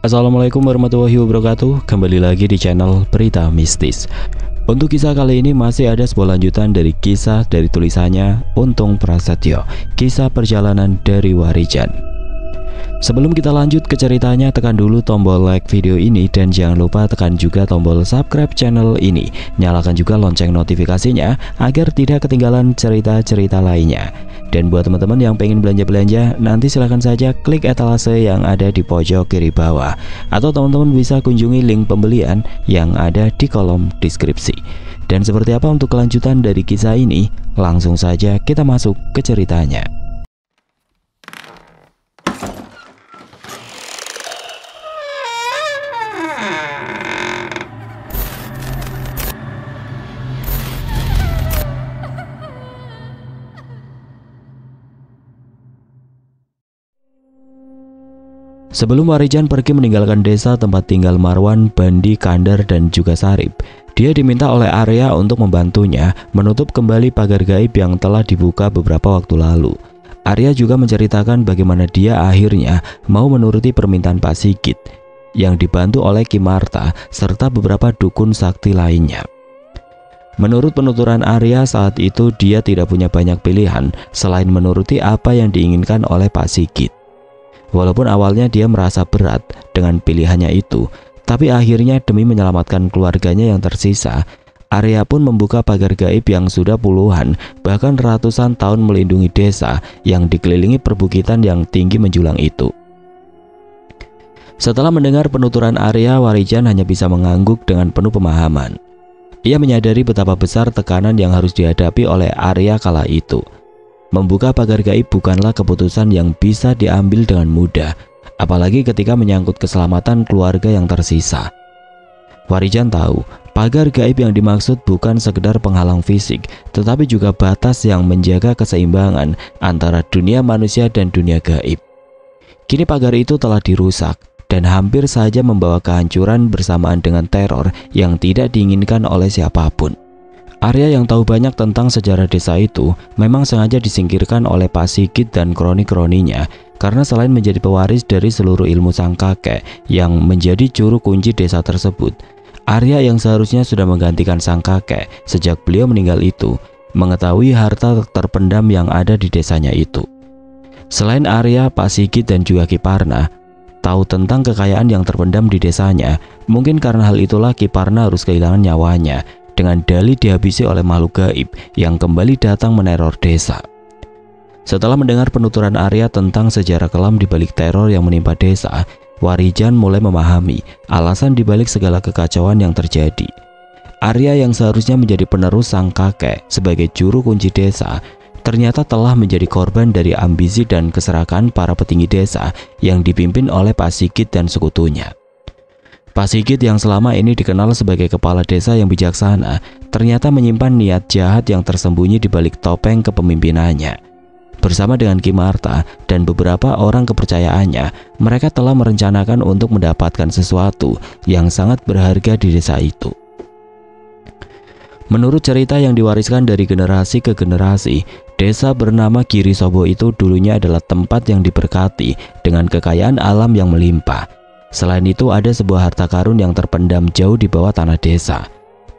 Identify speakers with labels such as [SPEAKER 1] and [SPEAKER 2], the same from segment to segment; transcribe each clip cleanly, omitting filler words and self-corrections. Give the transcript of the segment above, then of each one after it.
[SPEAKER 1] Assalamualaikum warahmatullahi wabarakatuh. Kembali lagi di channel Berita Mistis. Untuk kisah kali ini masih ada sebuah lanjutan dari kisah dari tulisannya Untung Prasetyo, kisah perjalanan dari Warijan. Sebelum kita lanjut ke ceritanya, tekan dulu tombol like video ini dan jangan lupa tekan juga tombol subscribe channel ini. Nyalakan juga lonceng notifikasinya agar tidak ketinggalan cerita-cerita lainnya. Dan buat teman-teman yang pengen belanja-belanja, nanti silahkan saja klik etalase yang ada di pojok kiri bawah. Atau teman-teman bisa kunjungi link pembelian yang ada di kolom deskripsi. Dan seperti apa untuk kelanjutan dari kisah ini? Langsung saja kita masuk ke ceritanya. Sebelum Warijan pergi meninggalkan desa tempat tinggal Marwan, Bandi, Kandar, dan juga Sarip, dia diminta oleh Arya untuk membantunya menutup kembali pagar gaib yang telah dibuka beberapa waktu lalu. Arya juga menceritakan bagaimana dia akhirnya mau menuruti permintaan Pak Sigit yang dibantu oleh Ki Marta serta beberapa dukun sakti lainnya. Menurut penuturan Arya saat itu, dia tidak punya banyak pilihan selain menuruti apa yang diinginkan oleh Pak Sigit. Walaupun awalnya dia merasa berat dengan pilihannya itu, tapi akhirnya demi menyelamatkan keluarganya yang tersisa, Arya pun membuka pagar gaib yang sudah puluhan bahkan ratusan tahun melindungi desa yang dikelilingi perbukitan yang tinggi menjulang itu. Setelah mendengar penuturan Arya, Warijan hanya bisa mengangguk dengan penuh pemahaman. Ia menyadari betapa besar tekanan yang harus dihadapi oleh Arya kala itu. Membuka pagar gaib bukanlah keputusan yang bisa diambil dengan mudah, apalagi ketika menyangkut keselamatan keluarga yang tersisa. Warijan tahu, pagar gaib yang dimaksud bukan sekedar penghalang fisik, tetapi juga batas yang menjaga keseimbangan antara dunia manusia dan dunia gaib. Kini pagar itu telah dirusak dan hampir saja membawa kehancuran bersamaan dengan teror yang tidak diinginkan oleh siapapun. Arya yang tahu banyak tentang sejarah desa itu memang sengaja disingkirkan oleh Pak Sigit dan kroni-kroninya karena selain menjadi pewaris dari seluruh ilmu sang kakek yang menjadi juru kunci desa tersebut, Arya yang seharusnya sudah menggantikan sang kakek sejak beliau meninggal itu mengetahui harta terpendam yang ada di desanya itu. Selain Arya, Pak Sigit dan juga Ki Parna tahu tentang kekayaan yang terpendam di desanya. Mungkin karena hal itulah Ki Parna harus kehilangan nyawanya dengan dalih dihabisi oleh makhluk gaib yang kembali datang meneror desa. Setelah mendengar penuturan Arya tentang sejarah kelam di balik teror yang menimpa desa, Warijan mulai memahami alasan dibalik segala kekacauan yang terjadi. Arya yang seharusnya menjadi penerus sang kakek sebagai juru kunci desa, ternyata telah menjadi korban dari ambisi dan keserakahan para petinggi desa yang dipimpin oleh Pak Sigit dan sekutunya. Pak Sigit yang selama ini dikenal sebagai kepala desa yang bijaksana, ternyata menyimpan niat jahat yang tersembunyi di balik topeng kepemimpinannya. Bersama dengan Ki Marta dan beberapa orang kepercayaannya, mereka telah merencanakan untuk mendapatkan sesuatu yang sangat berharga di desa itu. Menurut cerita yang diwariskan dari generasi ke generasi, desa bernama Girisobo itu dulunya adalah tempat yang diberkati dengan kekayaan alam yang melimpah. Selain itu, ada sebuah harta karun yang terpendam jauh di bawah tanah desa,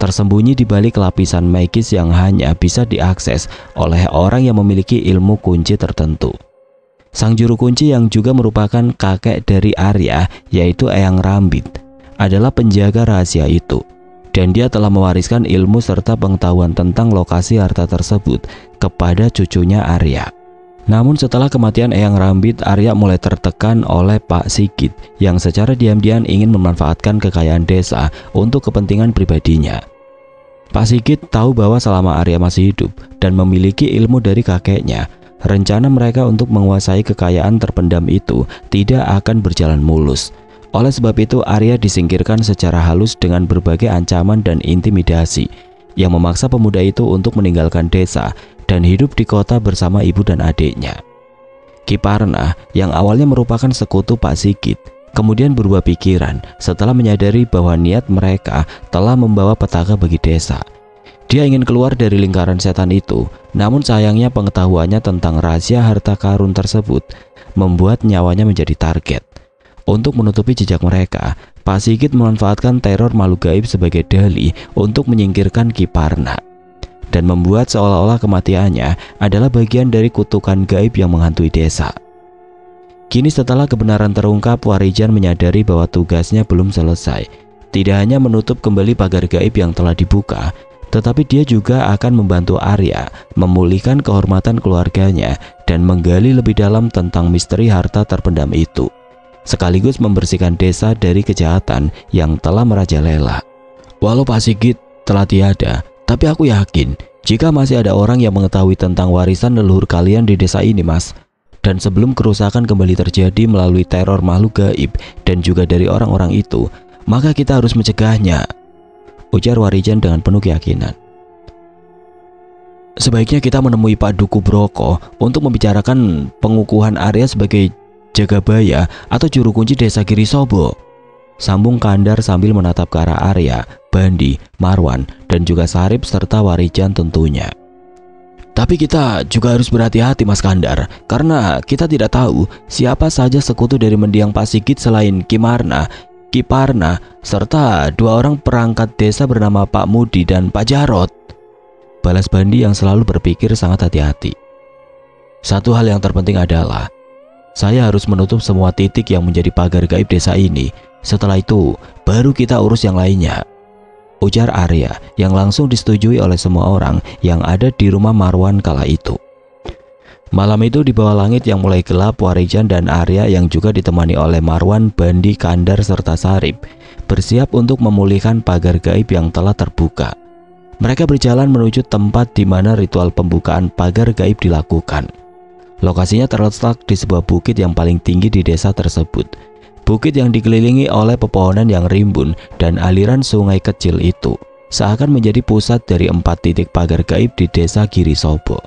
[SPEAKER 1] tersembunyi di balik lapisan magis yang hanya bisa diakses oleh orang yang memiliki ilmu kunci tertentu. Sang juru kunci yang juga merupakan kakek dari Arya, yaitu Eyang Rambit, adalah penjaga rahasia itu, dan dia telah mewariskan ilmu serta pengetahuan tentang lokasi harta tersebut kepada cucunya Arya. Namun setelah kematian Eyang Rambit, Arya mulai tertekan oleh Pak Sigit yang secara diam-diam ingin memanfaatkan kekayaan desa untuk kepentingan pribadinya. Pak Sigit tahu bahwa selama Arya masih hidup dan memiliki ilmu dari kakeknya, rencana mereka untuk menguasai kekayaan terpendam itu tidak akan berjalan mulus. Oleh sebab itu, Arya disingkirkan secara halus dengan berbagai ancaman dan intimidasi yang memaksa pemuda itu untuk meninggalkan desa dan hidup di kota bersama ibu dan adiknya. Ki Parna yang awalnya merupakan sekutu Pak Sigit kemudian berubah pikiran setelah menyadari bahwa niat mereka telah membawa petaka bagi desa. Dia ingin keluar dari lingkaran setan itu, namun sayangnya pengetahuannya tentang rahasia harta karun tersebut membuat nyawanya menjadi target. Untuk menutupi jejak mereka, Pak Sigit memanfaatkan teror makhluk gaib sebagai dalih untuk menyingkirkan Ki Parna dan membuat seolah-olah kematiannya adalah bagian dari kutukan gaib yang menghantui desa. Kini setelah kebenaran terungkap, Warijan menyadari bahwa tugasnya belum selesai. Tidak hanya menutup kembali pagar gaib yang telah dibuka, tetapi dia juga akan membantu Arya memulihkan kehormatan keluarganya dan menggali lebih dalam tentang misteri harta terpendam itu, sekaligus membersihkan desa dari kejahatan yang telah merajalela. Walau Pak Sigit telah tiada, tapi aku yakin jika masih ada orang yang mengetahui tentang warisan leluhur kalian di desa ini, Mas. Dan sebelum kerusakan kembali terjadi melalui teror makhluk gaib dan juga dari orang-orang itu, maka kita harus mencegahnya, ujar Warijan dengan penuh keyakinan. Sebaiknya kita menemui Pak Duku Broko untuk membicarakan pengukuhan Arya sebagai Jagabaya atau juru kunci desa Girisobo, sambung Kandar sambil menatap ke arah Arya, Bandi, Marwan, dan juga Sarip serta Warijan tentunya. Tapi kita juga harus berhati-hati Mas Kandar, karena kita tidak tahu siapa saja sekutu dari mendiang Pak Sigit selain Ki Marna, Ki Parna, serta 2 orang perangkat desa bernama Pak Mudi dan Pak Jarot, balas Bandi yang selalu berpikir sangat hati-hati. Satu hal yang terpenting adalah saya harus menutup semua titik yang menjadi pagar gaib desa ini. Setelah itu baru kita urus yang lainnya, ujar Arya yang langsung disetujui oleh semua orang yang ada di rumah Marwan kala itu. Malam itu di bawah langit yang mulai gelap, Warijan dan Arya yang juga ditemani oleh Marwan, Bandi, Kandar, serta Sarip bersiap untuk memulihkan pagar gaib yang telah terbuka. Mereka berjalan menuju tempat di mana ritual pembukaan pagar gaib dilakukan. Lokasinya terletak di sebuah bukit yang paling tinggi di desa tersebut. Bukit yang dikelilingi oleh pepohonan yang rimbun dan aliran sungai kecil itu seakan menjadi pusat dari 4 titik pagar gaib di desa Girisobo.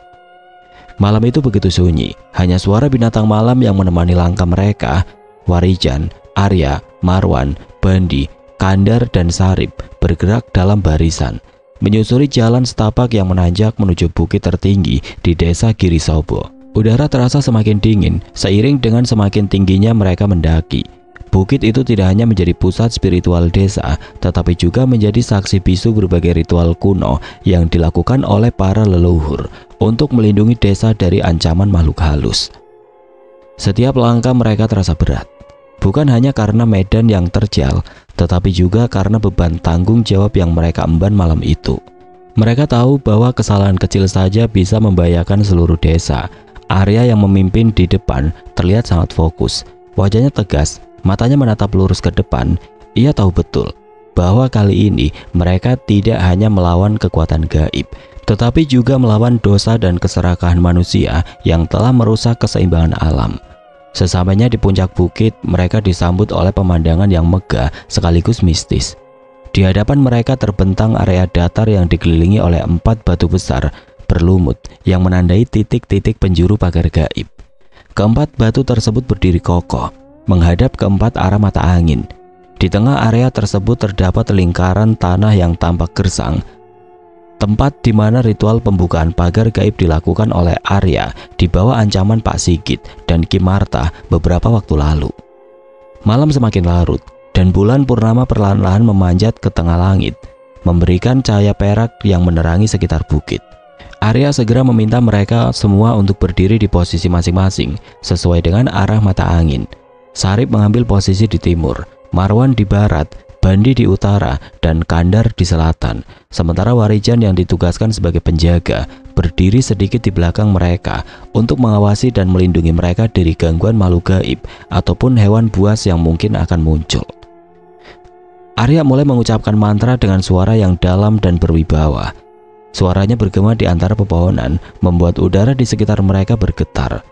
[SPEAKER 1] Malam itu begitu sunyi, hanya suara binatang malam yang menemani langkah mereka. Warijan, Arya, Marwan, Bandi, Kandar, dan Sarip bergerak dalam barisan, menyusuri jalan setapak yang menanjak menuju bukit tertinggi di desa Girisobo. Udara terasa semakin dingin seiring dengan semakin tingginya mereka mendaki. Bukit itu tidak hanya menjadi pusat spiritual desa, tetapi juga menjadi saksi bisu berbagai ritual kuno yang dilakukan oleh para leluhur untuk melindungi desa dari ancaman makhluk halus. Setiap langkah mereka terasa berat, bukan hanya karena medan yang terjal, tetapi juga karena beban tanggung jawab yang mereka emban malam itu. Mereka tahu bahwa kesalahan kecil saja bisa membahayakan seluruh desa. Arya yang memimpin di depan terlihat sangat fokus, wajahnya tegas, matanya menatap lurus ke depan. Ia tahu betul bahwa kali ini mereka tidak hanya melawan kekuatan gaib, tetapi juga melawan dosa dan keserakahan manusia yang telah merusak keseimbangan alam. Sesampainya di puncak bukit, mereka disambut oleh pemandangan yang megah sekaligus mistis. Di hadapan mereka terbentang area datar yang dikelilingi oleh 4 batu besar berlumut yang menandai titik-titik penjuru pagar gaib. Keempat batu tersebut berdiri kokoh menghadap ke 4 arah mata angin. Di tengah area tersebut terdapat lingkaran tanah yang tampak gersang, tempat di mana ritual pembukaan pagar gaib dilakukan oleh Arya di bawah ancaman Pak Sigit dan Ki Marta beberapa waktu lalu. Malam semakin larut dan bulan purnama perlahan-lahan memanjat ke tengah langit, memberikan cahaya perak yang menerangi sekitar bukit. Arya segera meminta mereka semua untuk berdiri di posisi masing-masing sesuai dengan arah mata angin. Sarip mengambil posisi di timur, Marwan di barat, Bandi di utara, dan Kandar di selatan. Sementara Warijan yang ditugaskan sebagai penjaga berdiri sedikit di belakang mereka untuk mengawasi dan melindungi mereka dari gangguan makhluk gaib ataupun hewan buas yang mungkin akan muncul. Arya mulai mengucapkan mantra dengan suara yang dalam dan berwibawa. Suaranya bergema di antara pepohonan, membuat udara di sekitar mereka bergetar.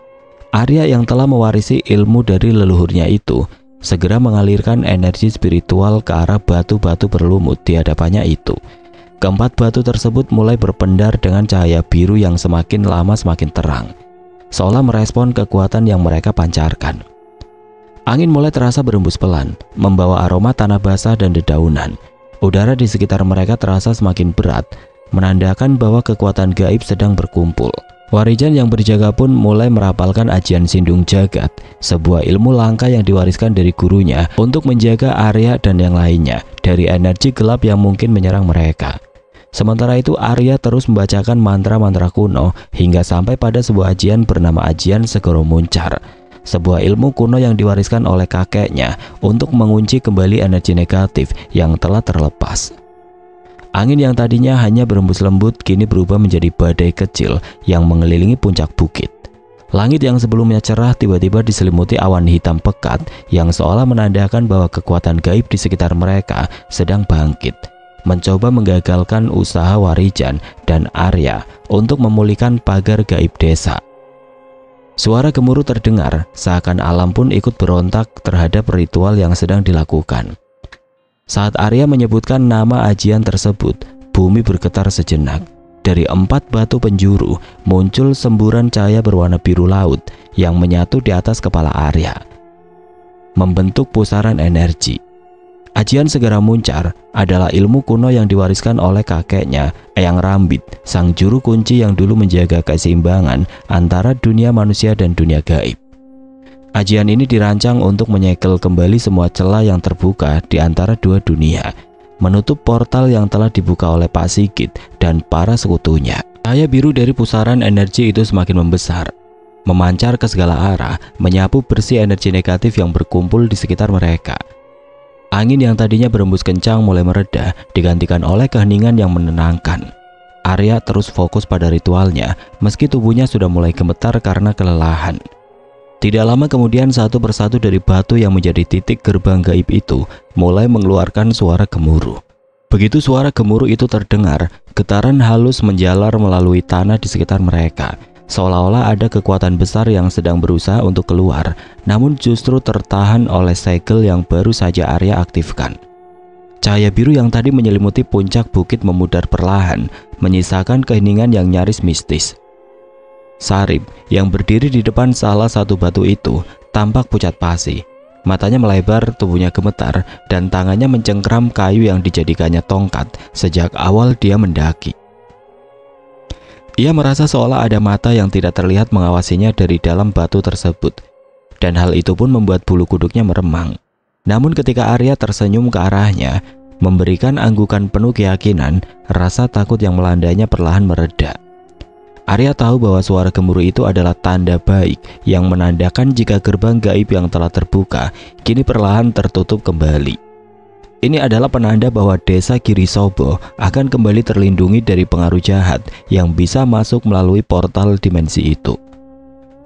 [SPEAKER 1] Arya yang telah mewarisi ilmu dari leluhurnya itu segera mengalirkan energi spiritual ke arah batu-batu berlumut di hadapannya itu. Keempat batu tersebut mulai berpendar dengan cahaya biru yang semakin lama semakin terang, seolah merespon kekuatan yang mereka pancarkan. Angin mulai terasa berembus pelan, membawa aroma tanah basah dan dedaunan. Udara di sekitar mereka terasa semakin berat, menandakan bahwa kekuatan gaib sedang berkumpul. Warijan yang berjaga pun mulai merapalkan ajian Sindung Jagat, sebuah ilmu langka yang diwariskan dari gurunya untuk menjaga Arya dan yang lainnya dari energi gelap yang mungkin menyerang mereka. Sementara itu Arya terus membacakan mantra-mantra kuno hingga sampai pada sebuah ajian bernama Ajian Segoro Muncar, sebuah ilmu kuno yang diwariskan oleh kakeknya untuk mengunci kembali energi negatif yang telah terlepas. Angin yang tadinya hanya berembus lembut kini berubah menjadi badai kecil yang mengelilingi puncak bukit. Langit yang sebelumnya cerah tiba-tiba diselimuti awan hitam pekat yang seolah menandakan bahwa kekuatan gaib di sekitar mereka sedang bangkit, mencoba menggagalkan usaha Warijan dan Arya untuk memulihkan pagar gaib desa. Suara gemuruh terdengar, seakan alam pun ikut berontak terhadap ritual yang sedang dilakukan. Saat Arya menyebutkan nama ajian tersebut, bumi bergetar sejenak. Dari 4 batu penjuru muncul semburan cahaya berwarna biru laut yang menyatu di atas kepala Arya, membentuk pusaran energi. Ajian Segera Muncar adalah ilmu kuno yang diwariskan oleh kakeknya, Eyang Rambit, sang juru kunci yang dulu menjaga keseimbangan antara dunia manusia dan dunia gaib. Ajian ini dirancang untuk menyegel kembali semua celah yang terbuka di antara dua dunia, menutup portal yang telah dibuka oleh Pak Sigit dan para sekutunya. Cahaya biru dari pusaran energi itu semakin membesar, memancar ke segala arah, menyapu bersih energi negatif yang berkumpul di sekitar mereka. Angin yang tadinya berembus kencang mulai mereda, digantikan oleh keheningan yang menenangkan. Arya terus fokus pada ritualnya, meski tubuhnya sudah mulai gemetar karena kelelahan. Tidak lama kemudian satu persatu dari batu yang menjadi titik gerbang gaib itu mulai mengeluarkan suara gemuruh. Begitu suara gemuruh itu terdengar, getaran halus menjalar melalui tanah di sekitar mereka, seolah-olah ada kekuatan besar yang sedang berusaha untuk keluar, namun justru tertahan oleh segel yang baru saja Arya aktifkan. Cahaya biru yang tadi menyelimuti puncak bukit memudar perlahan, menyisakan keheningan yang nyaris mistis. Sarip yang berdiri di depan salah satu batu itu tampak pucat pasi. Matanya melebar, tubuhnya gemetar, dan tangannya mencengkram kayu yang dijadikannya tongkat sejak awal dia mendaki. Ia merasa seolah ada mata yang tidak terlihat mengawasinya dari dalam batu tersebut, dan hal itu pun membuat bulu kuduknya meremang. Namun ketika Arya tersenyum ke arahnya, memberikan anggukan penuh keyakinan, rasa takut yang melandainya perlahan mereda. Arya tahu bahwa suara gemuruh itu adalah tanda baik yang menandakan jika gerbang gaib yang telah terbuka kini perlahan tertutup kembali. Ini adalah penanda bahwa desa Girisobo akan kembali terlindungi dari pengaruh jahat yang bisa masuk melalui portal dimensi itu.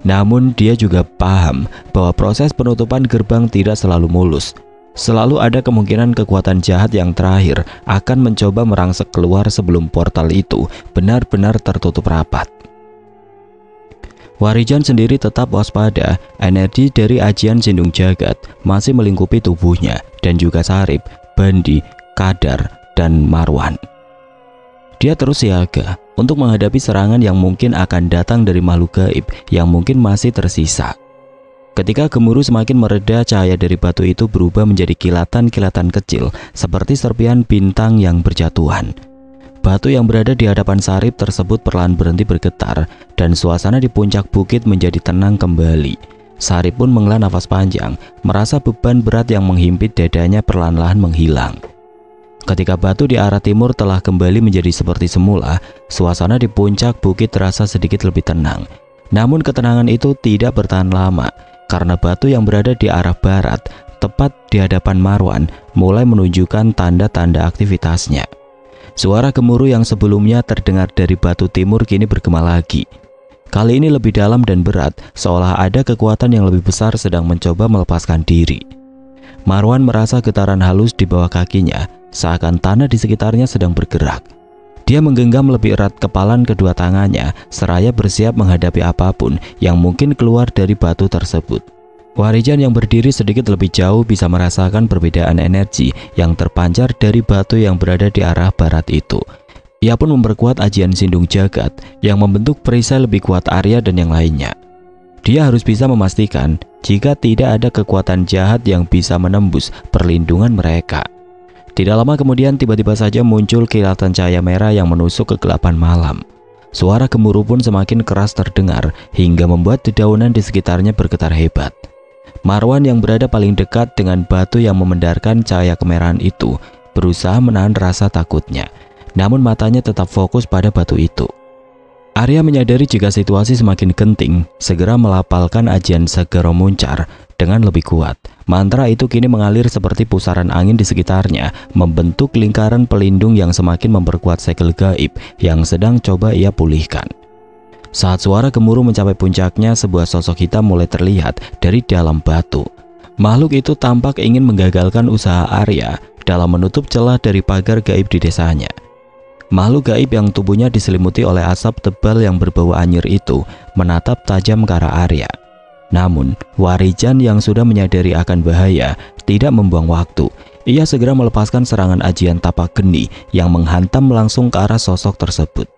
[SPEAKER 1] Namun dia juga paham bahwa proses penutupan gerbang tidak selalu mulus. Selalu ada kemungkinan kekuatan jahat yang terakhir akan mencoba merangsek keluar sebelum portal itu benar-benar tertutup rapat. Warijan sendiri tetap waspada, energi dari ajian Sindung Jagat masih melingkupi tubuhnya, dan juga Sarip, Bandi, Kadar, dan Marwan. Dia terus siaga untuk menghadapi serangan yang mungkin akan datang dari makhluk gaib yang mungkin masih tersisa. Ketika gemuruh semakin mereda, cahaya dari batu itu berubah menjadi kilatan-kilatan kecil seperti serpihan bintang yang berjatuhan. Batu yang berada di hadapan Sarip tersebut perlahan berhenti bergetar dan suasana di puncak bukit menjadi tenang kembali. Sarip pun menghela nafas panjang, merasa beban berat yang menghimpit dadanya perlahan-lahan menghilang. Ketika batu di arah timur telah kembali menjadi seperti semula, suasana di puncak bukit terasa sedikit lebih tenang. Namun ketenangan itu tidak bertahan lama, karena batu yang berada di arah barat, tepat di hadapan Marwan, mulai menunjukkan tanda-tanda aktivitasnya. Suara gemuruh yang sebelumnya terdengar dari batu timur kini bergema lagi. Kali ini lebih dalam dan berat, seolah ada kekuatan yang lebih besar sedang mencoba melepaskan diri. Marwan merasa getaran halus di bawah kakinya, seakan tanah di sekitarnya sedang bergerak. Dia menggenggam lebih erat kepalan kedua tangannya, seraya bersiap menghadapi apapun yang mungkin keluar dari batu tersebut. Warijan yang berdiri sedikit lebih jauh bisa merasakan perbedaan energi yang terpancar dari batu yang berada di arah barat itu. Ia pun memperkuat ajian Sindung Jagat yang membentuk perisai lebih kuat Arya dan yang lainnya. Dia harus bisa memastikan jika tidak ada kekuatan jahat yang bisa menembus perlindungan mereka. Tidak lama kemudian tiba-tiba saja muncul kilatan cahaya merah yang menusuk kegelapan malam. Suara gemuruh pun semakin keras terdengar hingga membuat dedaunan di sekitarnya bergetar hebat. Marwan yang berada paling dekat dengan batu yang memendarkan cahaya kemerahan itu berusaha menahan rasa takutnya, namun matanya tetap fokus pada batu itu. Arya menyadari jika situasi semakin genting, segera melapalkan ajian Segara Muncar dengan lebih kuat. Mantra itu kini mengalir seperti pusaran angin di sekitarnya, membentuk lingkaran pelindung yang semakin memperkuat segel gaib yang sedang coba ia pulihkan. Saat suara gemuruh mencapai puncaknya, sebuah sosok hitam mulai terlihat dari dalam batu. Makhluk itu tampak ingin menggagalkan usaha Arya dalam menutup celah dari pagar gaib di desanya. Makhluk gaib yang tubuhnya diselimuti oleh asap tebal yang berbau anyir itu menatap tajam ke arah Arya. Namun, Warijan yang sudah menyadari akan bahaya tidak membuang waktu. Ia segera melepaskan serangan ajian tapak geni yang menghantam langsung ke arah sosok tersebut.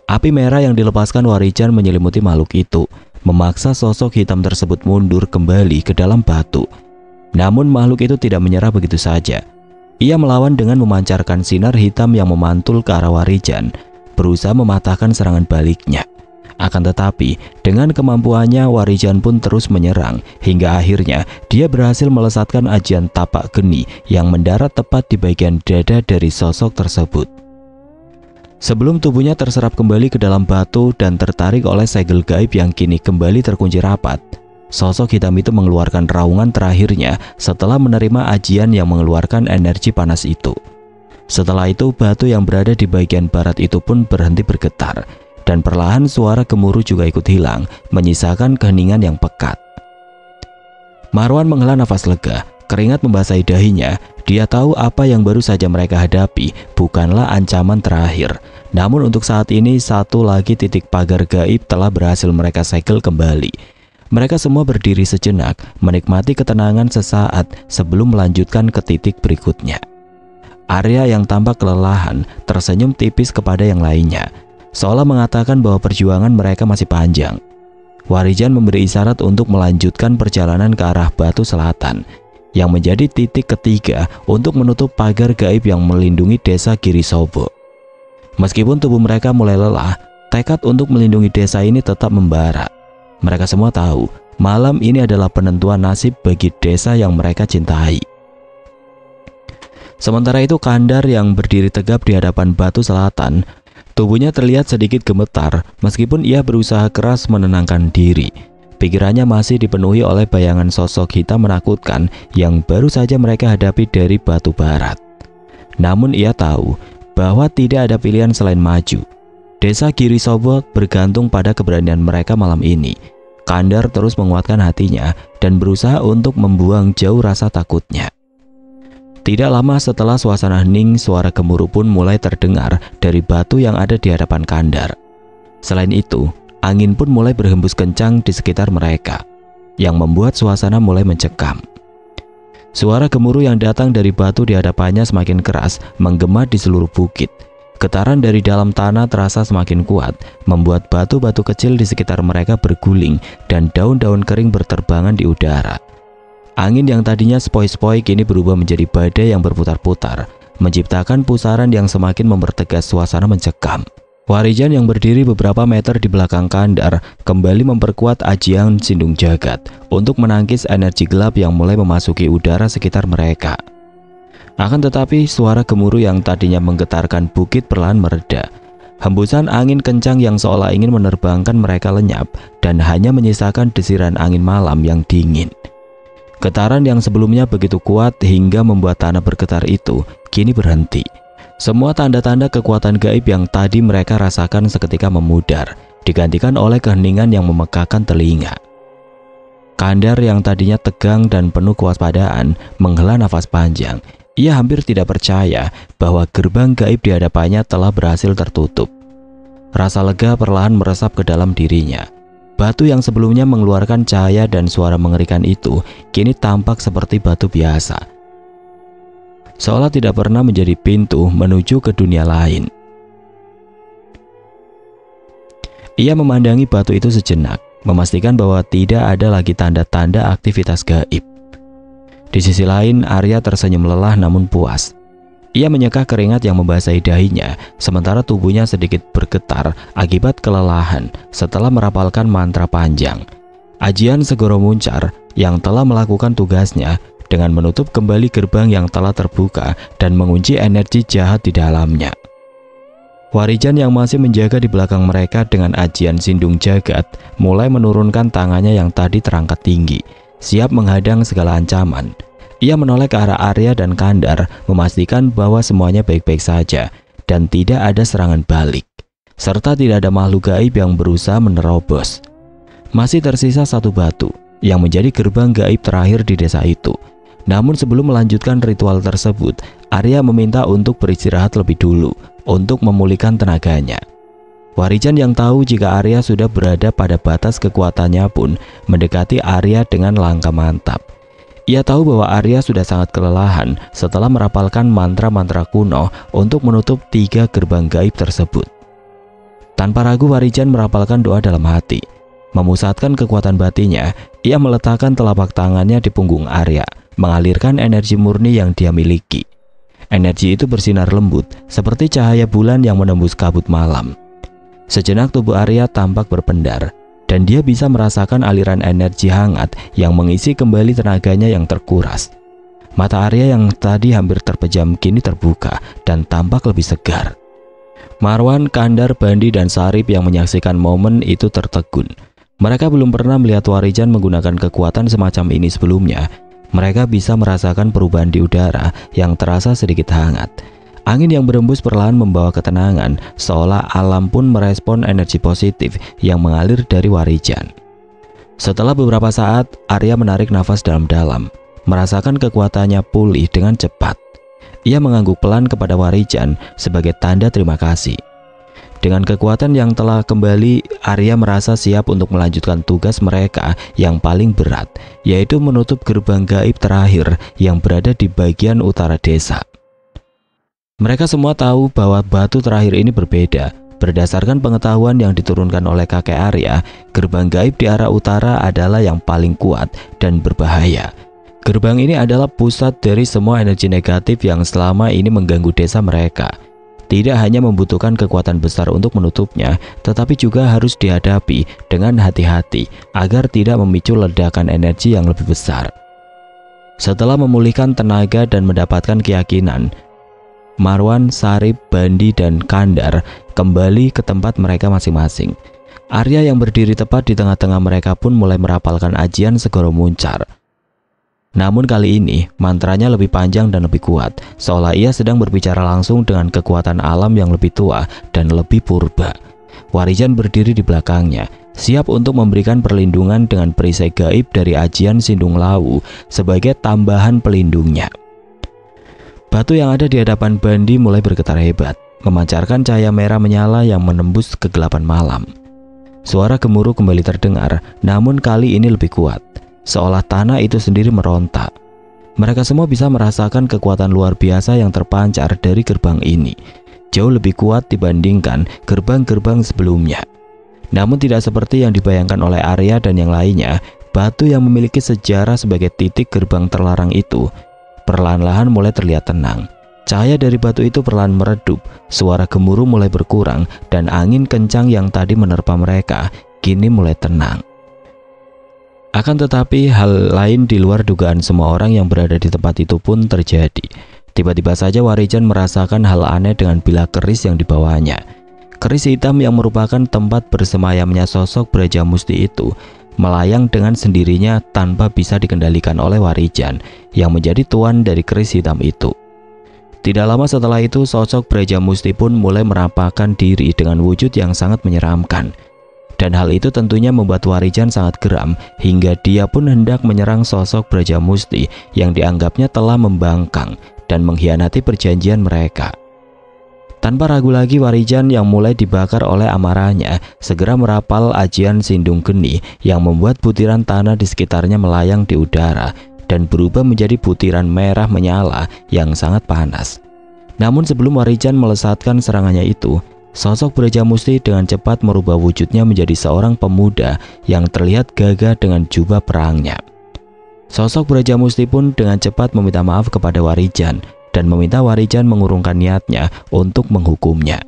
[SPEAKER 1] Api merah yang dilepaskan Warijan menyelimuti makhluk itu, memaksa sosok hitam tersebut mundur kembali ke dalam batu. Namun makhluk itu tidak menyerah begitu saja. Ia melawan dengan memancarkan sinar hitam yang memantul ke arah Warijan, berusaha mematahkan serangan baliknya. Akan tetapi, dengan kemampuannya Warijan pun terus menyerang, hingga akhirnya dia berhasil melesatkan ajian tapak geni yang mendarat tepat di bagian dada dari sosok tersebut. Sebelum tubuhnya terserap kembali ke dalam batu dan tertarik oleh segel gaib yang kini kembali terkunci rapat, sosok hitam itu mengeluarkan raungan terakhirnya setelah menerima ajian yang mengeluarkan energi panas itu. Setelah itu, batu yang berada di bagian barat itu pun berhenti bergetar, dan perlahan suara gemuruh juga ikut hilang, menyisakan keheningan yang pekat. Marwan menghela nafas lega, keringat membasahi dahinya. Dia tahu apa yang baru saja mereka hadapi bukanlah ancaman terakhir. Namun untuk saat ini, satu lagi titik pagar gaib telah berhasil mereka segel kembali. Mereka semua berdiri sejenak, menikmati ketenangan sesaat sebelum melanjutkan ke titik berikutnya. Arya yang tampak kelelahan tersenyum tipis kepada yang lainnya, seolah mengatakan bahwa perjuangan mereka masih panjang. Warijan memberi isyarat untuk melanjutkan perjalanan ke arah batu selatan, yang menjadi titik ketiga untuk menutup pagar gaib yang melindungi desa Girisobo. Meskipun tubuh mereka mulai lelah, tekad untuk melindungi desa ini tetap membara. Mereka semua tahu, malam ini adalah penentuan nasib bagi desa yang mereka cintai. Sementara itu, Kandar yang berdiri tegap di hadapan batu selatan, tubuhnya terlihat sedikit gemetar meskipun ia berusaha keras menenangkan diri. Pikirannya masih dipenuhi oleh bayangan sosok hitam menakutkan yang baru saja mereka hadapi dari batu barat. Namun ia tahu bahwa tidak ada pilihan selain maju. Desa Girisobo bergantung pada keberanian mereka malam ini. Kandar terus menguatkan hatinya dan berusaha untuk membuang jauh rasa takutnya. Tidak lama setelah suasana hening, suara gemuruh pun mulai terdengar dari batu yang ada di hadapan Kandar. Selain itu, angin pun mulai berhembus kencang di sekitar mereka, yang membuat suasana mulai mencekam. Suara gemuruh yang datang dari batu di hadapannya semakin keras, menggema di seluruh bukit. Getaran dari dalam tanah terasa semakin kuat, membuat batu-batu kecil di sekitar mereka berguling dan daun-daun kering berterbangan di udara. Angin yang tadinya sepoi-sepoi kini berubah menjadi badai yang berputar-putar, menciptakan pusaran yang semakin mempertegas suasana mencekam. Warijan yang berdiri beberapa meter di belakang Kandar kembali memperkuat ajian Sindung Jagat untuk menangkis energi gelap yang mulai memasuki udara sekitar mereka. Akan tetapi, suara gemuruh yang tadinya menggetarkan bukit perlahan mereda. Hembusan angin kencang yang seolah ingin menerbangkan mereka lenyap dan hanya menyisakan desiran angin malam yang dingin. Getaran yang sebelumnya begitu kuat hingga membuat tanah bergetar itu kini berhenti. Semua tanda-tanda kekuatan gaib yang tadi mereka rasakan seketika memudar, digantikan oleh keheningan yang memekakkan telinga. Kandar yang tadinya tegang dan penuh kewaspadaan menghela nafas panjang. Ia hampir tidak percaya bahwa gerbang gaib di hadapannya telah berhasil tertutup. Rasa lega perlahan meresap ke dalam dirinya. Batu yang sebelumnya mengeluarkan cahaya dan suara mengerikan itu kini tampak seperti batu biasa, seolah tidak pernah menjadi pintu menuju ke dunia lain. Ia memandangi batu itu sejenak, memastikan bahwa tidak ada lagi tanda-tanda aktivitas gaib. Di sisi lain, Arya tersenyum lelah namun puas. Ia menyeka keringat yang membasahi dahinya, sementara tubuhnya sedikit bergetar akibat kelelahan setelah merapalkan mantra panjang. Ajian Segoro Muncar yang telah melakukan tugasnya dengan menutup kembali gerbang yang telah terbuka dan mengunci energi jahat di dalamnya. Warijan yang masih menjaga di belakang mereka dengan ajian Sindung Jagat mulai menurunkan tangannya yang tadi terangkat tinggi, siap menghadang segala ancaman. Ia menoleh ke arah Arya dan Kandar, memastikan bahwa semuanya baik-baik saja dan tidak ada serangan balik, serta tidak ada makhluk gaib yang berusaha menerobos. Masih tersisa satu batu yang menjadi gerbang gaib terakhir di desa itu. Namun sebelum melanjutkan ritual tersebut, Arya meminta untuk beristirahat lebih dulu untuk memulihkan tenaganya. Warijan yang tahu jika Arya sudah berada pada batas kekuatannya pun mendekati Arya dengan langkah mantap. Ia tahu bahwa Arya sudah sangat kelelahan setelah merapalkan mantra-mantra kuno untuk menutup 3 gerbang gaib tersebut. Tanpa ragu Warijan merapalkan doa dalam hati. Memusatkan kekuatan batinnya, ia meletakkan telapak tangannya di punggung Arya, mengalirkan energi murni yang dia miliki. Energi itu bersinar lembut, seperti cahaya bulan yang menembus kabut malam. Sejenak tubuh Arya tampak berpendar, dan dia bisa merasakan aliran energi hangat yang mengisi kembali tenaganya yang terkuras. Mata Arya yang tadi hampir terpejam kini terbuka dan tampak lebih segar. Marwan, Kandar, Bandi, dan Sarip yang menyaksikan momen itu tertegun. Mereka belum pernah melihat Warijan menggunakan kekuatan semacam ini sebelumnya. Mereka bisa merasakan perubahan di udara yang terasa sedikit hangat. Angin yang berembus perlahan membawa ketenangan, seolah alam pun merespon energi positif yang mengalir dari Warijan. Setelah beberapa saat, Arya menarik nafas dalam-dalam, merasakan kekuatannya pulih dengan cepat. Ia mengangguk pelan kepada Warijan sebagai tanda terima kasih. Dengan kekuatan yang telah kembali, Arya merasa siap untuk melanjutkan tugas mereka yang paling berat, yaitu menutup gerbang gaib terakhir yang berada di bagian utara desa. Mereka semua tahu bahwa batu terakhir ini berbeda. Berdasarkan pengetahuan yang diturunkan oleh kakek Arya, gerbang gaib di arah utara adalah yang paling kuat dan berbahaya. Gerbang ini adalah pusat dari semua energi negatif yang selama ini mengganggu desa mereka. Tidak hanya membutuhkan kekuatan besar untuk menutupnya, tetapi juga harus dihadapi dengan hati-hati agar tidak memicu ledakan energi yang lebih besar. Setelah memulihkan tenaga dan mendapatkan keyakinan, Marwan, Sarip, Bandi, dan Kandar kembali ke tempat mereka masing-masing. Arya yang berdiri tepat di tengah-tengah mereka pun mulai merapalkan ajian Segoro Muncar. Namun kali ini mantranya lebih panjang dan lebih kuat, seolah ia sedang berbicara langsung dengan kekuatan alam yang lebih tua dan lebih purba. Warijan berdiri di belakangnya, siap untuk memberikan perlindungan dengan perisai gaib dari ajian Sindung Lawu sebagai tambahan pelindungnya. Batu yang ada di hadapan Bandi mulai bergetar hebat, memancarkan cahaya merah menyala yang menembus kegelapan malam. Suara gemuruh kembali terdengar, namun kali ini lebih kuat, seolah tanah itu sendiri meronta. Mereka semua bisa merasakan kekuatan luar biasa yang terpancar dari gerbang ini, jauh lebih kuat dibandingkan gerbang-gerbang sebelumnya. Namun tidak seperti yang dibayangkan oleh Arya dan yang lainnya, batu yang memiliki sejarah sebagai titik gerbang terlarang itu perlahan-lahan mulai terlihat tenang. Cahaya dari batu itu perlahan meredup, suara gemuruh mulai berkurang, dan angin kencang yang tadi menerpa mereka kini mulai tenang. Akan tetapi hal lain di luar dugaan semua orang yang berada di tempat itu pun terjadi. Tiba-tiba saja Warijan merasakan hal aneh dengan bilah keris yang dibawanya. Keris hitam yang merupakan tempat bersemayamnya sosok Brajamusti itu melayang dengan sendirinya tanpa bisa dikendalikan oleh Warijan yang menjadi tuan dari keris hitam itu. Tidak lama setelah itu, sosok Brajamusti pun mulai menampakkan diri dengan wujud yang sangat menyeramkan. Dan hal itu tentunya membuat Warijan sangat geram hingga dia pun hendak menyerang sosok Brajamusti yang dianggapnya telah membangkang dan mengkhianati perjanjian mereka. Tanpa ragu lagi, Warijan yang mulai dibakar oleh amarahnya segera merapal ajian Sindung Geni yang membuat butiran tanah di sekitarnya melayang di udara dan berubah menjadi butiran merah menyala yang sangat panas. Namun sebelum Warijan melesatkan serangannya itu, sosok Brajamusti dengan cepat merubah wujudnya menjadi seorang pemuda yang terlihat gagah dengan jubah perangnya. Sosok Brajamusti pun dengan cepat meminta maaf kepada Warijan dan meminta Warijan mengurungkan niatnya untuk menghukumnya.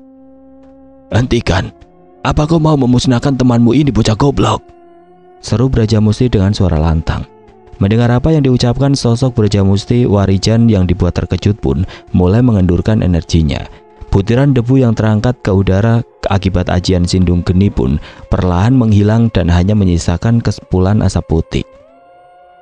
[SPEAKER 1] "Hentikan! Apa kau mau memusnahkan temanmu ini, bocah goblok?" seru Brajamusti dengan suara lantang. Mendengar apa yang diucapkan sosok Brajamusti, Warijan yang dibuat terkejut pun mulai mengendurkan energinya. Butiran debu yang terangkat ke udara akibat ajian Sindung Geni pun perlahan menghilang dan hanya menyisakan kesepulan asap putih.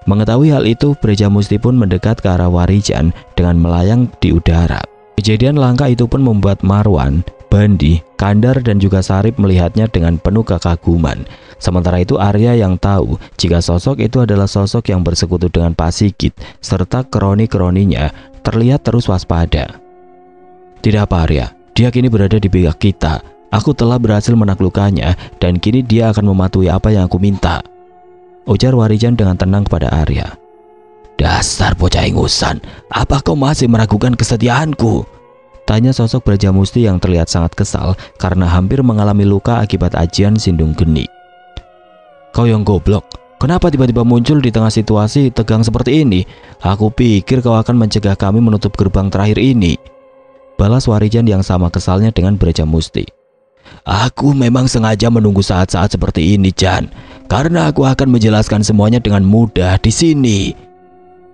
[SPEAKER 1] Mengetahui hal itu, Brajamusti pun mendekat ke arah Warijan dengan melayang di udara. Kejadian langka itu pun membuat Marwan, Bandi, Kandar dan juga Sarip melihatnya dengan penuh kekaguman. Sementara itu Arya yang tahu jika sosok itu adalah sosok yang bersekutu dengan Pak Sigit serta kroni-kroninya terlihat terus waspada. "Tidak apa Arya, dia kini berada di pihak kita. Aku telah berhasil menaklukkannya dan kini dia akan mematuhi apa yang aku minta," ujar Warijan dengan tenang kepada Arya. "Dasar bocah ingusan, apa kau masih meragukan kesetiaanku?" tanya sosok Brajamusti yang terlihat sangat kesal karena hampir mengalami luka akibat ajian Sindung Geni. "Kau yang goblok, kenapa tiba-tiba muncul di tengah situasi tegang seperti ini? Aku pikir kau akan mencegah kami menutup gerbang terakhir ini," balas Warijan yang sama kesalnya dengan Brajamusti. "Aku memang sengaja menunggu saat-saat seperti ini, Jan, karena aku akan menjelaskan semuanya dengan mudah di sini,"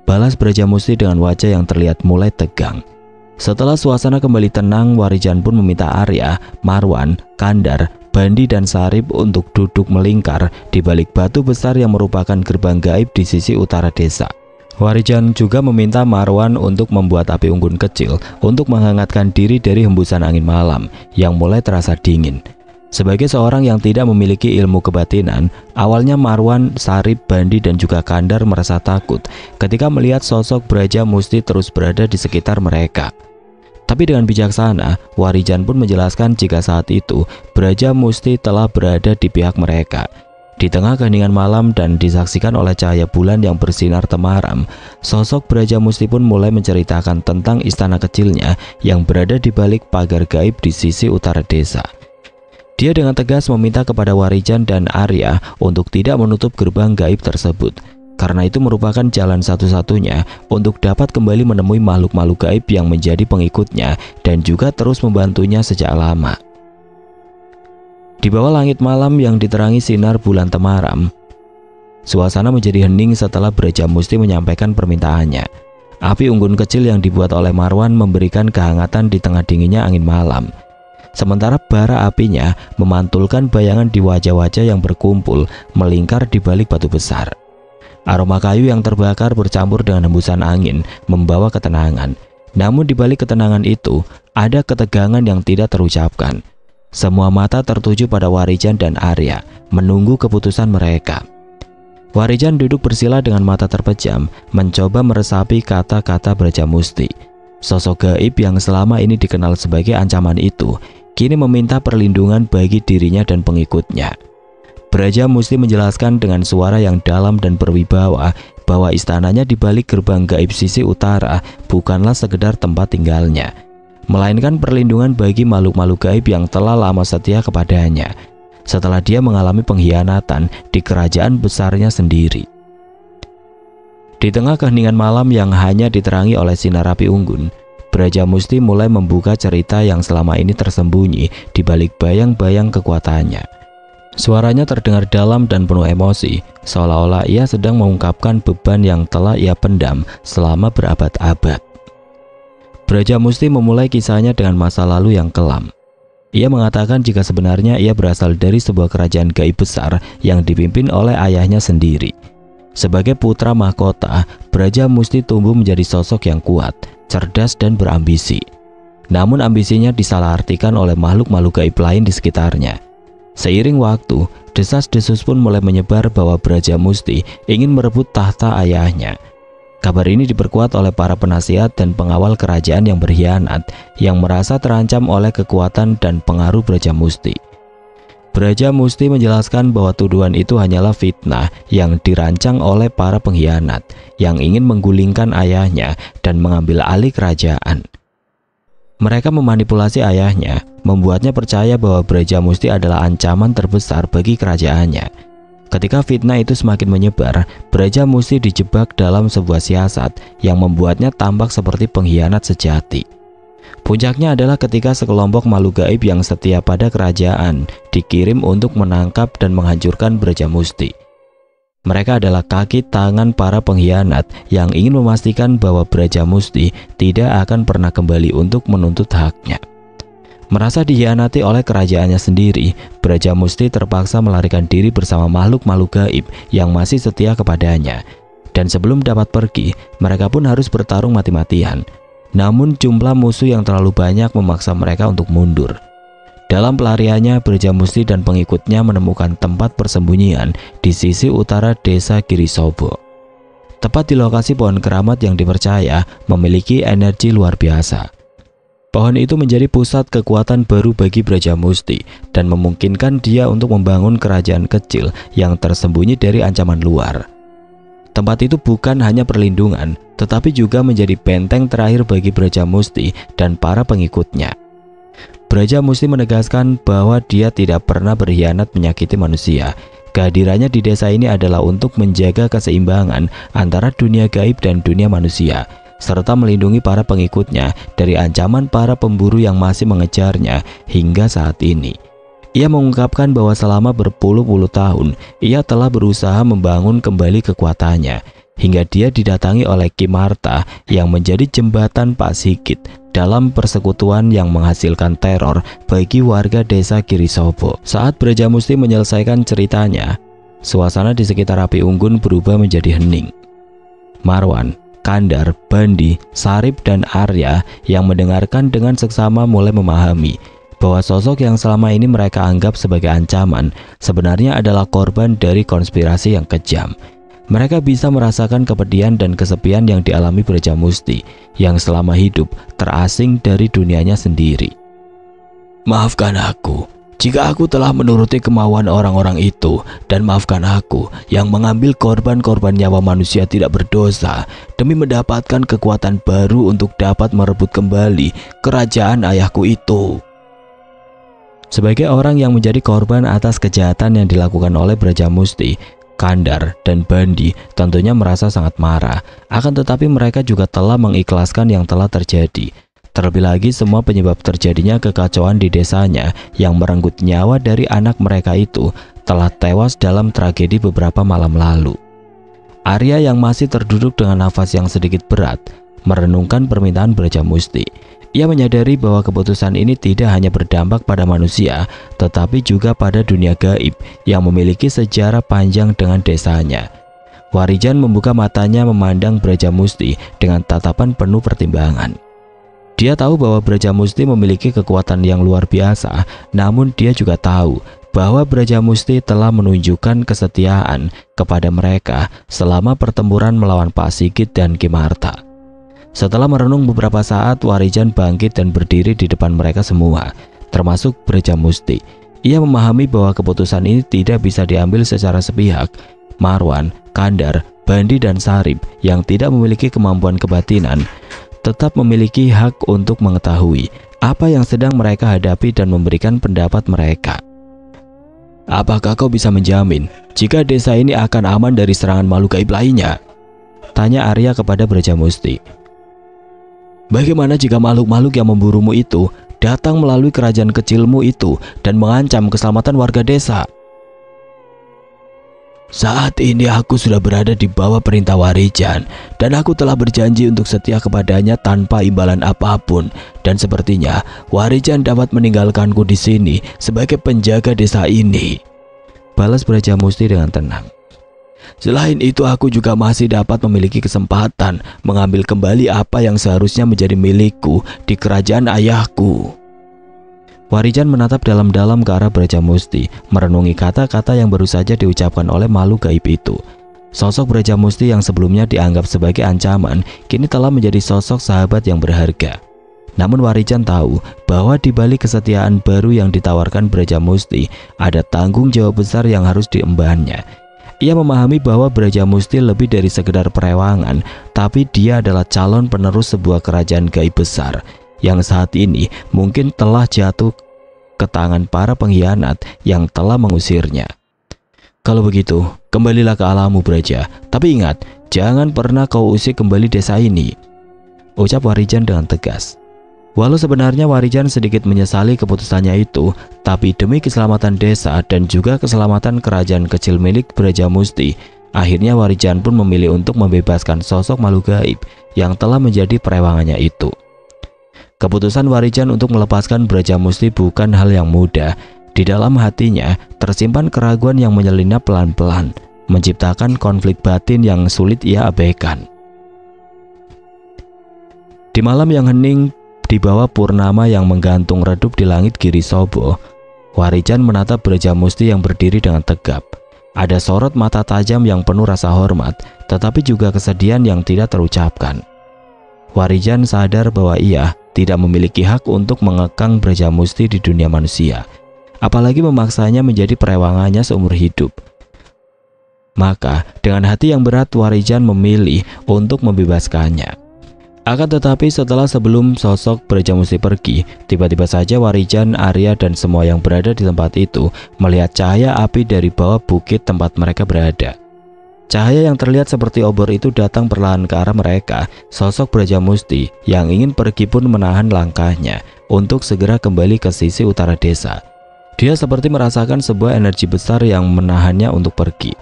[SPEAKER 1] balas Brajamusti dengan wajah yang terlihat mulai tegang. Setelah suasana kembali tenang, Warijan pun meminta Arya, Marwan, Kandar, Bandi dan Sarip untuk duduk melingkar di balik batu besar yang merupakan gerbang gaib di sisi utara desa. Warijan juga meminta Marwan untuk membuat api unggun kecil untuk menghangatkan diri dari hembusan angin malam yang mulai terasa dingin. Sebagai seorang yang tidak memiliki ilmu kebatinan, awalnya Marwan, Sarip, Bandi dan juga Kandar merasa takut ketika melihat sosok Brajamusti terus berada di sekitar mereka. Tapi dengan bijaksana, Warijan pun menjelaskan jika saat itu Brajamusti telah berada di pihak mereka. Di tengah keheningan malam dan disaksikan oleh cahaya bulan yang bersinar temaram, sosok Brajamusti pun mulai menceritakan tentang istana kecilnya yang berada di balik pagar gaib di sisi utara desa. Dia dengan tegas meminta kepada Warijan dan Arya untuk tidak menutup gerbang gaib tersebut, karena itu merupakan jalan satu-satunya untuk dapat kembali menemui makhluk-makhluk gaib yang menjadi pengikutnya dan juga terus membantunya sejak lama. Di bawah langit malam yang diterangi sinar bulan temaram, suasana menjadi hening setelah Brajamusti menyampaikan permintaannya. Api unggun kecil yang dibuat oleh Marwan memberikan kehangatan di tengah dinginnya angin malam. Sementara bara apinya memantulkan bayangan di wajah-wajah yang berkumpul melingkar di balik batu besar. Aroma kayu yang terbakar bercampur dengan hembusan angin membawa ketenangan. Namun di balik ketenangan itu ada ketegangan yang tidak terucapkan. Semua mata tertuju pada Warijan dan Arya, menunggu keputusan mereka. Warijan duduk bersila dengan mata terpejam, mencoba meresapi kata-kata Brajamusti. Sosok gaib yang selama ini dikenal sebagai ancaman itu, kini meminta perlindungan bagi dirinya dan pengikutnya. Brajamusti menjelaskan dengan suara yang dalam dan berwibawa bahwa istananya di balik gerbang gaib sisi utara bukanlah sekedar tempat tinggalnya, melainkan perlindungan bagi makhluk-makhluk gaib yang telah lama setia kepadanya setelah dia mengalami pengkhianatan di kerajaan besarnya sendiri. Di tengah keheningan malam yang hanya diterangi oleh sinar api unggun, Brajamusti mulai membuka cerita yang selama ini tersembunyi di balik bayang-bayang kekuatannya. Suaranya terdengar dalam dan penuh emosi, seolah-olah ia sedang mengungkapkan beban yang telah ia pendam selama berabad-abad. Brajamusti memulai kisahnya dengan masa lalu yang kelam. Ia mengatakan jika sebenarnya ia berasal dari sebuah kerajaan gaib besar yang dipimpin oleh ayahnya sendiri. Sebagai putra mahkota, Brajamusti tumbuh menjadi sosok yang kuat, cerdas dan berambisi. Namun ambisinya disalahartikan oleh makhluk-makhluk gaib lain di sekitarnya. Seiring waktu, desas-desus pun mulai menyebar bahwa Brajamusti ingin merebut tahta ayahnya. Kabar ini diperkuat oleh para penasihat dan pengawal kerajaan yang berkhianat, yang merasa terancam oleh kekuatan dan pengaruh Brajamusti. Brajamusti menjelaskan bahwa tuduhan itu hanyalah fitnah yang dirancang oleh para pengkhianat yang ingin menggulingkan ayahnya dan mengambil alih kerajaan. Mereka memanipulasi ayahnya, membuatnya percaya bahwa Brajamusti adalah ancaman terbesar bagi kerajaannya. Ketika fitnah itu semakin menyebar, Brajamusti dijebak dalam sebuah siasat yang membuatnya tampak seperti pengkhianat sejati. Puncaknya adalah ketika sekelompok makhluk gaib yang setia pada kerajaan dikirim untuk menangkap dan menghancurkan Brajamusti. Mereka adalah kaki tangan para pengkhianat yang ingin memastikan bahwa Brajamusti tidak akan pernah kembali untuk menuntut haknya. Merasa dikhianati oleh kerajaannya sendiri, Brajamusti terpaksa melarikan diri bersama makhluk-makhluk gaib yang masih setia kepadanya. Dan sebelum dapat pergi, mereka pun harus bertarung mati-matian. Namun jumlah musuh yang terlalu banyak memaksa mereka untuk mundur. Dalam pelariannya, Brajamusti dan pengikutnya menemukan tempat persembunyian di sisi utara desa Girisobo. Tepat di lokasi pohon keramat yang dipercaya memiliki energi luar biasa. Pohon itu menjadi pusat kekuatan baru bagi Brajamusti dan memungkinkan dia untuk membangun kerajaan kecil yang tersembunyi dari ancaman luar. Tempat itu bukan hanya perlindungan, tetapi juga menjadi benteng terakhir bagi Brajamusti dan para pengikutnya. Brajamusti menegaskan bahwa dia tidak pernah berkhianat menyakiti manusia. Kehadirannya di desa ini adalah untuk menjaga keseimbangan antara dunia gaib dan dunia manusia, serta melindungi para pengikutnya dari ancaman para pemburu yang masih mengejarnya hingga saat ini. Ia mengungkapkan bahwa selama berpuluh-puluh tahun, ia telah berusaha membangun kembali kekuatannya, hingga dia didatangi oleh Ki Marta yang menjadi jembatan Pak Sigit dalam persekutuan yang menghasilkan teror bagi warga desa Girisobo. Saat Brajamusti menyelesaikan ceritanya, suasana di sekitar api unggun berubah menjadi hening. Marwan, Kandar, Bandi, Sarip, dan Arya yang mendengarkan dengan seksama mulai memahami bahwa sosok yang selama ini mereka anggap sebagai ancaman sebenarnya adalah korban dari konspirasi yang kejam. Mereka bisa merasakan kepedihan dan kesepian yang dialami Brajamusti yang selama hidup terasing dari dunianya sendiri. Maafkan aku jika aku telah menuruti kemauan orang-orang itu, dan maafkan aku yang mengambil korban-korban nyawa manusia tidak berdosa demi mendapatkan kekuatan baru untuk dapat merebut kembali kerajaan ayahku itu. Sebagai orang yang menjadi korban atas kejahatan yang dilakukan oleh Brajamusti, Kandar dan Bandi tentunya merasa sangat marah. Akan tetapi mereka juga telah mengikhlaskan yang telah terjadi. Terlebih lagi semua penyebab terjadinya kekacauan di desanya yang merenggut nyawa dari anak mereka itu telah tewas dalam tragedi beberapa malam lalu. Arya yang masih terduduk dengan nafas yang sedikit berat merenungkan permintaan Brajamusti. Ia menyadari bahwa keputusan ini tidak hanya berdampak pada manusia, tetapi juga pada dunia gaib yang memiliki sejarah panjang dengan desanya. Warijan membuka matanya memandang Brajamusti dengan tatapan penuh pertimbangan. Dia tahu bahwa Brajamusti memiliki kekuatan yang luar biasa, namun dia juga tahu bahwa Brajamusti telah menunjukkan kesetiaan kepada mereka selama pertempuran melawan Pak Sigit dan Ki Marta. Setelah merenung beberapa saat, Warijan bangkit dan berdiri di depan mereka semua, termasuk Brajamusti. Ia memahami bahwa keputusan ini tidak bisa diambil secara sepihak. Marwan, Kandar, Bandi, dan Sarip yang tidak memiliki kemampuan kebatinan tetap memiliki hak untuk mengetahui apa yang sedang mereka hadapi dan memberikan pendapat mereka. Apakah kau bisa menjamin jika desa ini akan aman dari serangan makhluk gaib lainnya? Tanya Arya kepada Brajamusti. Bagaimana jika makhluk-makhluk yang memburumu itu datang melalui kerajaan kecilmu itu dan mengancam keselamatan warga desa? Saat ini aku sudah berada di bawah perintah Warijan dan aku telah berjanji untuk setia kepadanya tanpa imbalan apapun, dan sepertinya Warijan dapat meninggalkanku di sini sebagai penjaga desa ini, balas Brajamusti dengan tenang. Selain itu, aku juga masih dapat memiliki kesempatan mengambil kembali apa yang seharusnya menjadi milikku di kerajaan ayahku. Warijan menatap dalam-dalam ke arah Brajamusti, merenungi kata-kata yang baru saja diucapkan oleh makhluk gaib itu. Sosok Brajamusti yang sebelumnya dianggap sebagai ancaman, kini telah menjadi sosok sahabat yang berharga. Namun Warijan tahu bahwa di balik kesetiaan baru yang ditawarkan Brajamusti, ada tanggung jawab besar yang harus diembannya. Ia memahami bahwa Brajamusti lebih dari sekedar perewangan, tapi dia adalah calon penerus sebuah kerajaan gaib besar yang saat ini mungkin telah jatuh ke tangan para pengkhianat yang telah mengusirnya. Kalau begitu, kembalilah ke alammu Braja. Tapi ingat, jangan pernah kau usik kembali desa ini, ucap Warijan dengan tegas. Walau sebenarnya Warijan sedikit menyesali keputusannya itu, tapi demi keselamatan desa dan juga keselamatan kerajaan kecil milik Brajamusti, akhirnya Warijan pun memilih untuk membebaskan sosok makhluk gaib yang telah menjadi perewangannya itu. Keputusan Warijan untuk melepaskan Brajamusti bukan hal yang mudah. Di dalam hatinya tersimpan keraguan yang menyelinap pelan-pelan, menciptakan konflik batin yang sulit ia abaikan. Di malam yang hening, di bawah purnama yang menggantung redup di langit Girisobo, Warijan menatap Brajamusti yang berdiri dengan tegap. Ada sorot mata tajam yang penuh rasa hormat, tetapi juga kesedihan yang tidak terucapkan. Warijan sadar bahwa ia tidak memiliki hak untuk mengekang Brajamusti di dunia manusia, apalagi memaksanya menjadi perewangannya seumur hidup. Maka, dengan hati yang berat Warijan memilih untuk membebaskannya. Akan tetapi sebelum sosok Brajamusti pergi, tiba-tiba saja Warijan, Arya, dan semua yang berada di tempat itu melihat cahaya api dari bawah bukit tempat mereka berada. Cahaya yang terlihat seperti obor itu datang perlahan ke arah mereka. Sosok Brajamusti yang ingin pergi pun menahan langkahnya untuk segera kembali ke sisi utara desa. Dia seperti merasakan sebuah energi besar yang menahannya untuk pergi.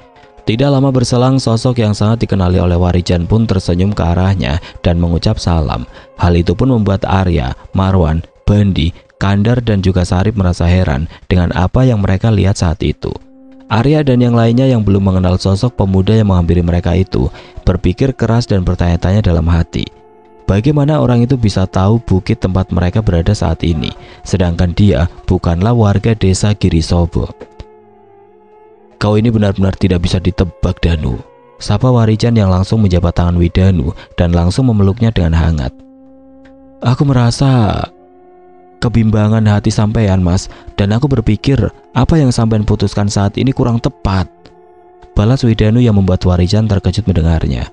[SPEAKER 1] Tidak lama berselang, sosok yang sangat dikenali oleh Warijan pun tersenyum ke arahnya dan mengucap salam. Hal itu pun membuat Arya, Marwan, Bandi, Kandar, dan juga Sarip merasa heran dengan apa yang mereka lihat saat itu. Arya dan yang lainnya yang belum mengenal sosok pemuda yang menghampiri mereka itu berpikir keras dan bertanya-tanya dalam hati. Bagaimana orang itu bisa tahu bukit tempat mereka berada saat ini, sedangkan dia bukanlah warga desa Girisobo. Kau ini benar-benar tidak bisa ditebak, Danu, sapa Warijan yang langsung menjabat tangan Widanu dan langsung memeluknya dengan hangat. Aku merasa kebimbangan hati sampean, Mas, dan aku berpikir apa yang sampean putuskan saat ini kurang tepat, balas Widanu yang membuat Warijan terkejut mendengarnya.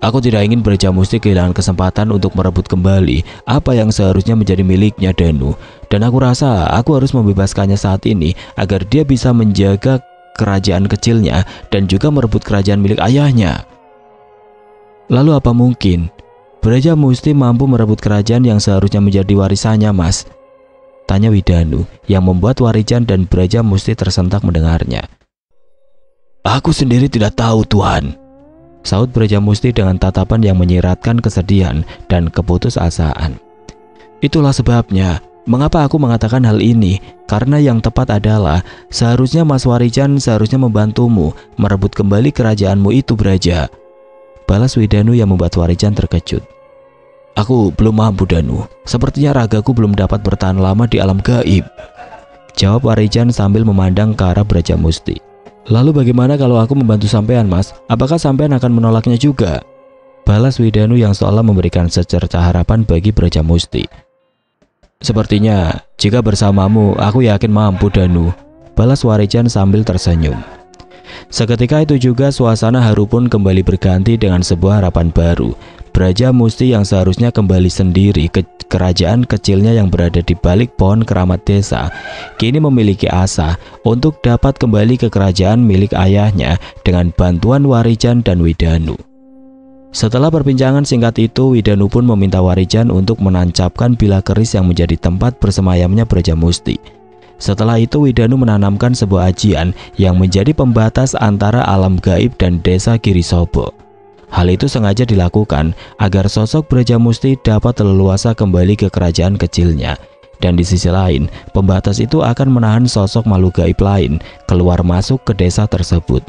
[SPEAKER 1] Aku tidak ingin Brajamusti kehilangan kesempatan untuk merebut kembali apa yang seharusnya menjadi miliknya, Danu, dan aku rasa aku harus membebaskannya saat ini agar dia bisa menjaga kerajaan kecilnya dan juga merebut kerajaan milik ayahnya. Lalu apa mungkin Brajamusti mampu merebut kerajaan yang seharusnya menjadi warisannya, Mas? Tanya Widanu yang membuat Warijan dan Brajamusti tersentak mendengarnya. Aku sendiri tidak tahu, Tuhan, saut Brajamusti dengan tatapan yang menyiratkan kesedihan dan keputusasaan. Itulah sebabnya mengapa aku mengatakan hal ini, karena yang tepat adalah seharusnya Mas Warijan seharusnya membantumu merebut kembali kerajaanmu itu, Braja, balas Widanu yang membuat Warijan terkejut. Aku belum mampu, Danu, sepertinya ragaku belum dapat bertahan lama di alam gaib, jawab Warijan sambil memandang ke arah Brajamusti. Lalu bagaimana kalau aku membantu sampean, Mas? Apakah sampean akan menolaknya juga? Balas Widanu yang seolah memberikan secerca harapan bagi Brajamusti. Sepertinya jika bersamamu aku yakin mampu, Danu, balas Warijan sambil tersenyum. Seketika itu juga suasana haru pun kembali berganti dengan sebuah harapan baru. Brajamusti yang seharusnya kembali sendiri ke kerajaan kecilnya yang berada di balik pohon keramat desa, kini memiliki asa untuk dapat kembali ke kerajaan milik ayahnya dengan bantuan Warijan dan Widanu. Setelah perbincangan singkat itu, Widanu pun meminta Warijan untuk menancapkan bilah keris yang menjadi tempat bersemayamnya Brajamusti. Setelah itu Widanu menanamkan sebuah ajian yang menjadi pembatas antara alam gaib dan desa Girisobo. Hal itu sengaja dilakukan agar sosok Brajamusti dapat leluasa kembali ke kerajaan kecilnya. Dan di sisi lain, pembatas itu akan menahan sosok makhluk gaib lain keluar masuk ke desa tersebut.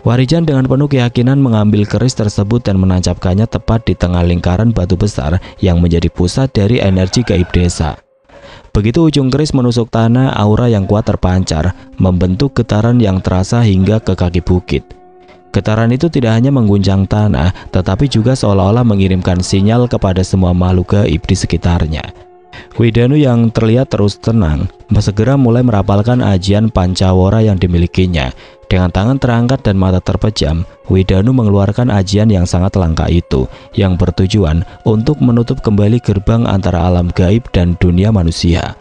[SPEAKER 1] Warijan dengan penuh keyakinan mengambil keris tersebut dan menancapkannya tepat di tengah lingkaran batu besar yang menjadi pusat dari energi gaib desa. Begitu ujung keris menusuk tanah, aura yang kuat terpancar, membentuk getaran yang terasa hingga ke kaki bukit. Getaran itu tidak hanya mengguncang tanah, tetapi juga seolah-olah mengirimkan sinyal kepada semua makhluk gaib di sekitarnya. Widanu yang terlihat terus tenang, segera mulai merapalkan ajian Pancawara yang dimilikinya. Dengan tangan terangkat dan mata terpejam, Widanu mengeluarkan ajian yang sangat langka itu, yang bertujuan untuk menutup kembali gerbang antara alam gaib dan dunia manusia.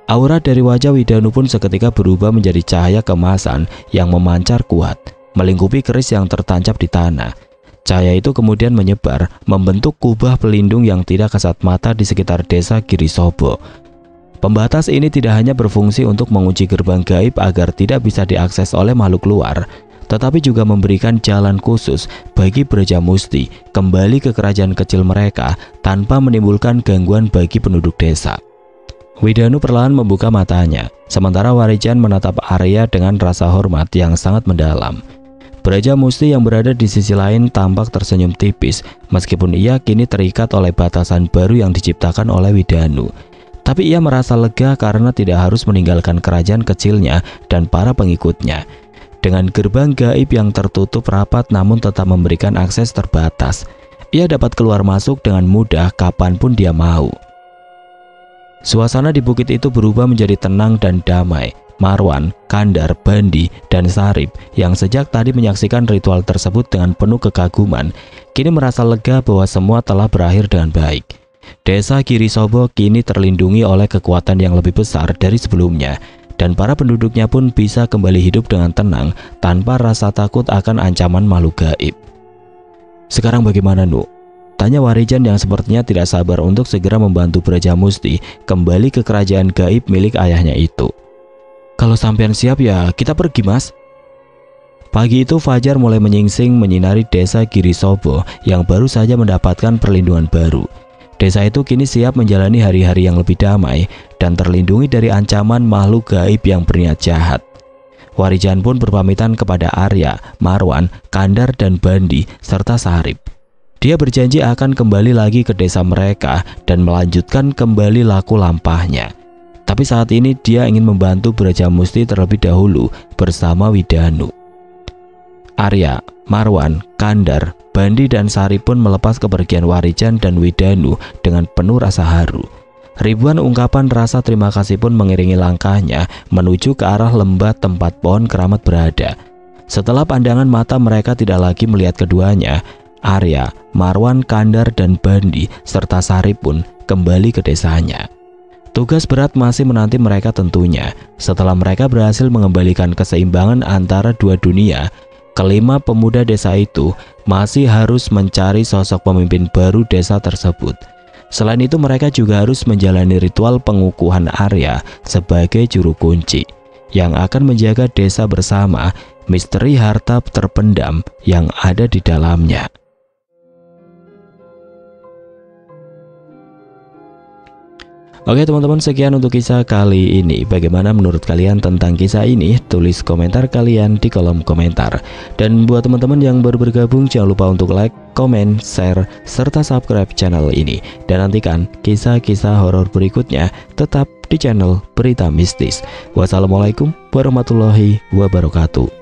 [SPEAKER 1] Aura dari wajah Widanu pun seketika berubah menjadi cahaya keemasan yang memancar kuat, melingkupi keris yang tertancap di tanah. Cahaya itu kemudian menyebar, membentuk kubah pelindung yang tidak kasat mata di sekitar desa Girisobo. Pembatas ini tidak hanya berfungsi untuk mengunci gerbang gaib agar tidak bisa diakses oleh makhluk luar, tetapi juga memberikan jalan khusus bagi Brajamusti kembali ke kerajaan kecil mereka tanpa menimbulkan gangguan bagi penduduk desa. Widanu perlahan membuka matanya, sementara Warijan menatap Arya dengan rasa hormat yang sangat mendalam. Brajamusti yang berada di sisi lain tampak tersenyum tipis, meskipun ia kini terikat oleh batasan baru yang diciptakan oleh Widanu. Tapi ia merasa lega karena tidak harus meninggalkan kerajaan kecilnya dan para pengikutnya. Dengan gerbang gaib yang tertutup rapat namun tetap memberikan akses terbatas, ia dapat keluar masuk dengan mudah kapanpun dia mau. Suasana di bukit itu berubah menjadi tenang dan damai. Marwan, Kandar, Bandi, dan Sarip yang sejak tadi menyaksikan ritual tersebut dengan penuh kekaguman, kini merasa lega bahwa semua telah berakhir dengan baik. Desa Girisobo kini terlindungi oleh kekuatan yang lebih besar dari sebelumnya, dan para penduduknya pun bisa kembali hidup dengan tenang tanpa rasa takut akan ancaman makhluk gaib. Sekarang bagaimana, Nu? Tanya Warijan yang sepertinya tidak sabar untuk segera membantu Brajamusti kembali ke kerajaan gaib milik ayahnya itu. Kalau sampean siap ya kita pergi, Mas. Pagi itu fajar mulai menyingsing menyinari desa Girisobo yang baru saja mendapatkan perlindungan baru. Desa itu kini siap menjalani hari-hari yang lebih damai dan terlindungi dari ancaman makhluk gaib yang berniat jahat. Warijan pun berpamitan kepada Arya, Marwan, Kandar, dan Bandi serta Sarip. Dia berjanji akan kembali lagi ke desa mereka dan melanjutkan kembali laku lampahnya. Tapi saat ini dia ingin membantu Brajamusti terlebih dahulu bersama Widanu. Arya, Marwan, Kandar, Bandi, dan Sari pun melepas kepergian Warijan dan Widanu dengan penuh rasa haru. Ribuan ungkapan rasa terima kasih pun mengiringi langkahnya menuju ke arah lembah tempat pohon keramat berada. Setelah pandangan mata mereka tidak lagi melihat keduanya, Arya, Marwan, Kandar, dan Bandi serta Sari pun kembali ke desanya. Tugas berat masih menanti mereka tentunya. Setelah mereka berhasil mengembalikan keseimbangan antara dua dunia, kelima pemuda desa itu masih harus mencari sosok pemimpin baru desa tersebut. Selain itu mereka juga harus menjalani ritual pengukuhan Arya sebagai juru kunci yang akan menjaga desa bersama misteri harta terpendam yang ada di dalamnya. Oke teman-teman, sekian untuk kisah kali ini. Bagaimana menurut kalian tentang kisah ini? Tulis komentar kalian di kolom komentar. Dan buat teman-teman yang baru bergabung, jangan lupa untuk like, komen, share, serta subscribe channel ini. Dan nantikan kisah-kisah horor berikutnya tetap di channel Berita Mistis. Wassalamualaikum warahmatullahi wabarakatuh.